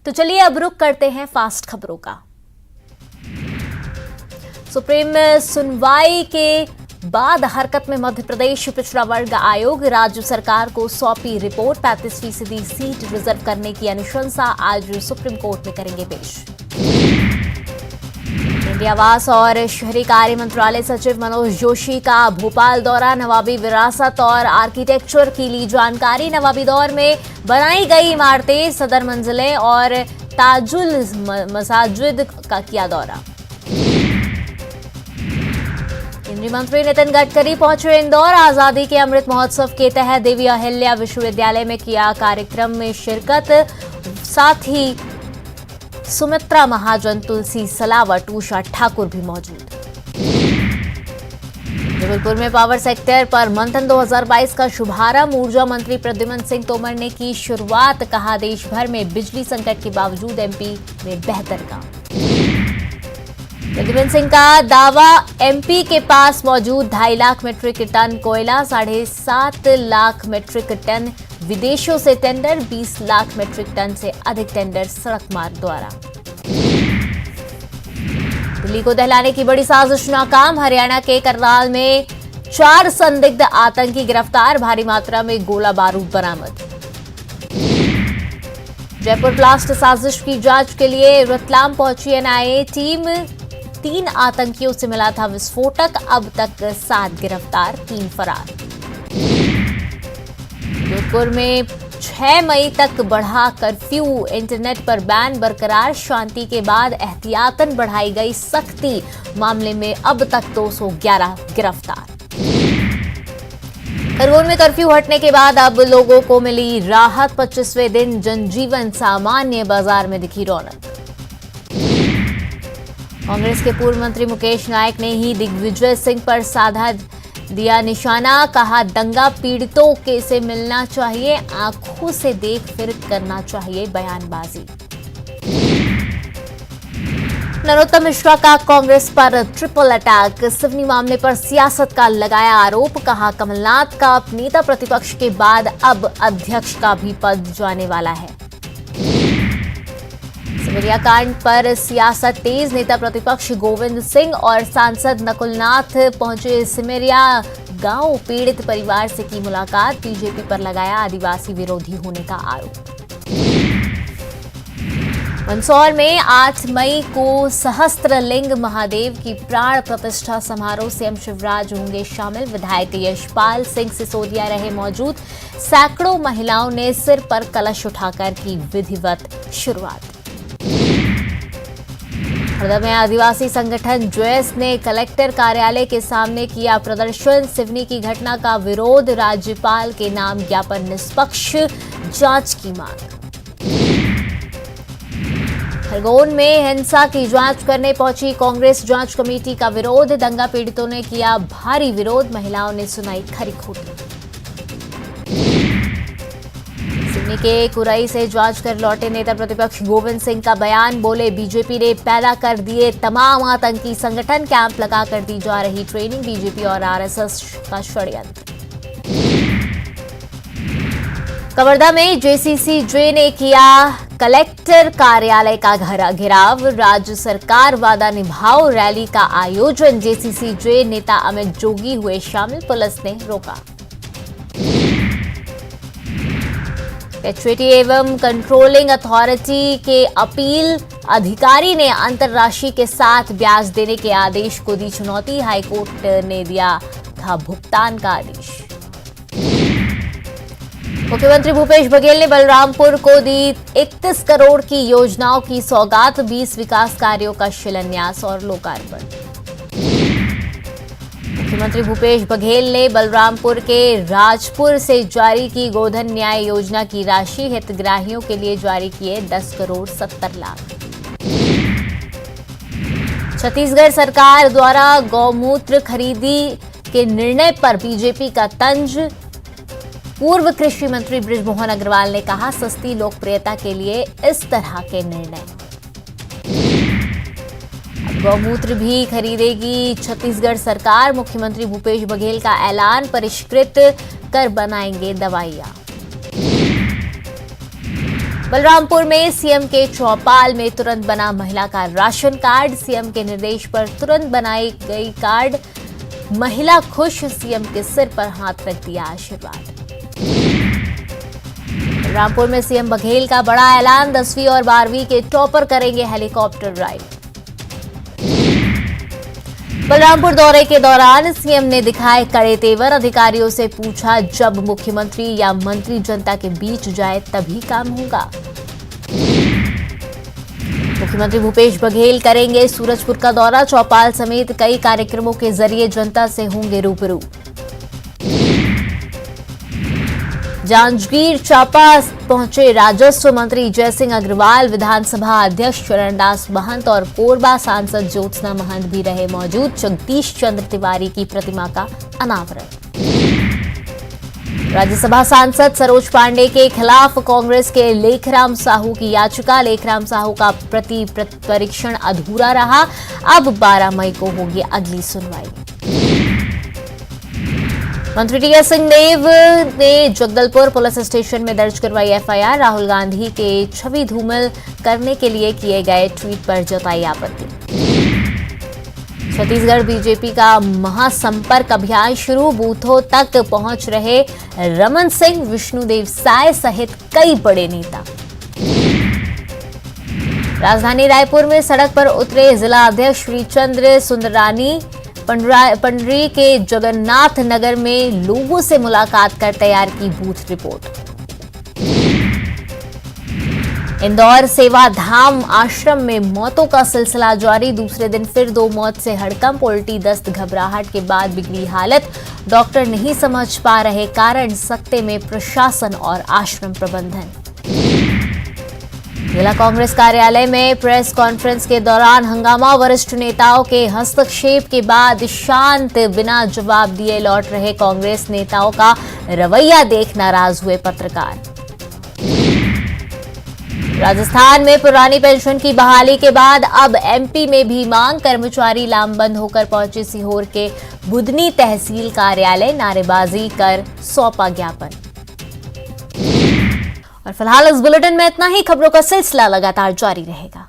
तो चलिए अब रुख करते हैं फास्ट खबरों का। सुप्रीम सुनवाई के बाद हरकत में मध्य प्रदेश पिछड़ा वर्ग आयोग राज्य सरकार को सौंपी रिपोर्ट। 35% सीट रिजर्व करने की अनुशंसा आज सुप्रीम कोर्ट में करेंगे पेश। केंद्रीय आवास और शहरी कार्य मंत्रालय सचिव मनोज जोशी का भोपाल दौरा। नवाबी विरासत और आर्किटेक्चर की ली जानकारी। नवाबी दौर में बनाई गई इमारतें, सदर मंजिलें और ताजुल मसाजिद का किया दौरा। केंद्रीय मंत्री नितिन गडकरी पहुंचे इंदौर। आजादी के अमृत महोत्सव के तहत देवी अहिल्या विश्वविद्यालय में किया कार्यक्रम में शिरकत। साथ ही सुमित्रा महाजन, तुलसी सलावट, उषा ठाकुर भी मौजूद। जबलपुर में पावर सेक्टर पर मंथन 2022 का शुभारंभ। ऊर्जा मंत्री प्रद्युम्न सिंह तोमर ने की शुरुआत। कहा, देश भर में बिजली संकट के बावजूद एमपी में बेहतर काम। प्रद्युम्न सिंह का दावा, एमपी के पास मौजूद 2.5 लाख मीट्रिक टन कोयला, 7.5 लाख मीट्रिक टन विदेशों से टेंडर, 20 लाख मीट्रिक टन से अधिक टेंडर सड़क मार्ग द्वारा। दिल्ली को दहलाने की बड़ी साजिश नाकाम। हरियाणा के करनाल में 4 संदिग्ध आतंकी गिरफ्तार। भारी मात्रा में गोला बारूद बरामद। जयपुर ब्लास्ट साजिश की जांच के लिए रतलाम पहुंची एनआईए टीम। 3 आतंकियों से मिला था विस्फोटक। अब तक 7 गिरफ्तार, 3 फरार। जोधपुर में 6 मई तक बढ़ा कर्फ्यू। इंटरनेट पर बैन बरकरार। शांति के बाद एहतियातन बढ़ाई गई सख्ती। मामले में अब तक 211 गिरफ्तार। खरगोन में कर्फ्यू हटने के बाद अब लोगों को मिली राहत। 25वें दिन जनजीवन सामान्य। बाजार में दिखी रौनक। कांग्रेस के पूर्व मंत्री मुकेश नायक ने ही दिग्विजय सिंह पर साधा दिया निशाना। कहा, दंगा पीड़ितों के से मिलना चाहिए, आंखों से देख फिर करना चाहिए बयानबाजी। नरोत्तम मिश्रा का कांग्रेस पर ट्रिपल अटैक। सिवनी मामले पर सियासत का लगाया आरोप। कहा, कमलनाथ का नेता प्रतिपक्ष के बाद अब अध्यक्ष का भी पद जाने वाला है। सिमरिया कांड पर सियासत तेज। नेता प्रतिपक्ष गोविंद सिंह और सांसद नकुलनाथ पहुंचे सिमरिया गांव। पीड़ित परिवार से की मुलाकात। बीजेपी पर लगाया आदिवासी विरोधी होने का आरोप। मंदसौर में 8 मई को सहस्त्रलिंग महादेव की प्राण प्रतिष्ठा समारोह। सीएम शिवराज होंगे शामिल। विधायक यशपाल सिंह सिसोदिया रहे मौजूद। सैकड़ों महिलाओं ने सिर पर कलश उठाकर की विधिवत शुरुआत। हरदा में आदिवासी संगठन जोएस ने कलेक्टर कार्यालय के सामने किया प्रदर्शन। सिवनी की घटना का विरोध। राज्यपाल के नाम ज्ञापन। निष्पक्ष जांच की मांग। खरगोन में हिंसा की जांच करने पहुंची कांग्रेस। जांच कमेटी का विरोध। दंगा पीड़ितों ने किया भारी विरोध। महिलाओं ने सुनाई खरी खोटी। सिवनी के कुरई से जांच कर लौटे नेता प्रतिपक्ष गोविंद सिंह का बयान। बोले, बीजेपी ने पैदा कर दिए तमाम आतंकी संगठन। कैंप लगाकर दी जा रही ट्रेनिंग। बीजेपी और आरएसएस का षड्यंत्र। कवर्धा में जेसीसीजे ने किया कलेक्टर कार्यालय का घेराव। राज्य सरकार वादा निभाओ रैली का आयोजन। जेसीसीजे नेता अमित जोगी हुए शामिल। पुलिस ने रोका। ग्रेच्युटी एवं कंट्रोलिंग अथॉरिटी के अपील अधिकारी ने अंतरराशि के साथ ब्याज देने के आदेश को दी चुनौती। हाईकोर्ट ने दिया था भुगतान का आदेश। मुख्यमंत्री भूपेश बघेल ने बलरामपुर को दी 31 करोड़ की योजनाओं की सौगात। 20 विकास कार्यों का शिलान्यास और लोकार्पण। मुख्यमंत्री भूपेश बघेल ने बलरामपुर के राजपुर से जारी की गोधन न्याय योजना की राशि। हितग्राहियों के लिए जारी किए 10 करोड़ 70 लाख। छत्तीसगढ़ सरकार द्वारा गौमूत्र खरीदी के निर्णय पर बीजेपी का तंज। पूर्व कृषि मंत्री बृजमोहन अग्रवाल ने कहा, सस्ती लोकप्रियता के लिए इस तरह के निर्णय। गौमूत्र भी खरीदेगी छत्तीसगढ़ सरकार। मुख्यमंत्री भूपेश बघेल का ऐलान। परिष्कृत कर बनाएंगे दवाइयां। बलरामपुर में सीएम के चौपाल में तुरंत बना महिला का राशन कार्ड। सीएम के निर्देश पर तुरंत बनाई गई कार्ड, महिला खुश, सीएम के सिर पर हाथ रख दिया आशीर्वाद। बलरामपुर में सीएम बघेल का बड़ा ऐलान, 10वीं और 12वीं के टॉपर करेंगे हेलीकॉप्टर राइड। बलरामपुर दौरे के दौरान सीएम ने दिखाए कड़े तेवर, अधिकारियों से पूछा जब मुख्यमंत्री या मंत्री जनता के बीच जाए तभी काम होगा। मुख्यमंत्री भूपेश बघेल करेंगे सूरजपुर का दौरा, चौपाल समेत कई कार्यक्रमों के जरिए जनता से होंगे रूबरू। जांजगीर चांपा पहुंचे राजस्व मंत्री जयसिंह अग्रवाल, विधानसभा अध्यक्ष चरणदास महंत और कोरबा सांसद ज्योत्सना महंत भी रहे मौजूद। जगदीश चंद्र तिवारी की प्रतिमा का अनावरण। राज्यसभा सांसद सरोज पांडे के खिलाफ कांग्रेस के लेखराम साहू की याचिका, लेखराम साहू का प्रति परीक्षण अधूरा रहा, अब 12 मई को होगी अगली सुनवाई। मंत्री टीएस सिंहदेव ने जगदलपुर पुलिस स्टेशन में दर्ज करवाई एफआईआर, राहुल गांधी के छवि धूमिल करने के लिए किए गए ट्वीट पर जताई आपत्ति। छत्तीसगढ़ बीजेपी का महासंपर्क अभियान शुरू, बूथों तक पहुंच रहे रमन सिंह, विष्णुदेव साय सहित कई बड़े नेता। राजधानी रायपुर में सड़क पर उतरे जिला अध्यक्ष श्रीचंद्र सुंदरानी, पंडरी के जगन्नाथ नगर में लोगों से मुलाकात कर तैयार की बूथ रिपोर्ट। इंदौर सेवा धाम आश्रम में मौतों का सिलसिला जारी, दूसरे दिन फिर 2 मौत से हड़कंप, उल्टी दस्त घबराहट के बाद बिगड़ी हालत, डॉक्टर नहीं समझ पा रहे कारण, सकते में प्रशासन और आश्रम प्रबंधन। जिला कांग्रेस कार्यालय में प्रेस कॉन्फ्रेंस के दौरान हंगामा, वरिष्ठ नेताओं के हस्तक्षेप के बाद शांत, बिना जवाब दिए लौट रहे कांग्रेस नेताओं का रवैया देख नाराज हुए पत्रकार। राजस्थान में पुरानी पेंशन की बहाली के बाद अब एमपी में भी मांग, कर्मचारी लामबंद होकर पहुंचे सीहोर के बुधनी तहसील कार्यालय, नारेबाजी कर सौंपा ज्ञापन। और फिलहाल इस बुलेटिन में इतना ही, खबरों का सिलसिला लगातार जारी रहेगा।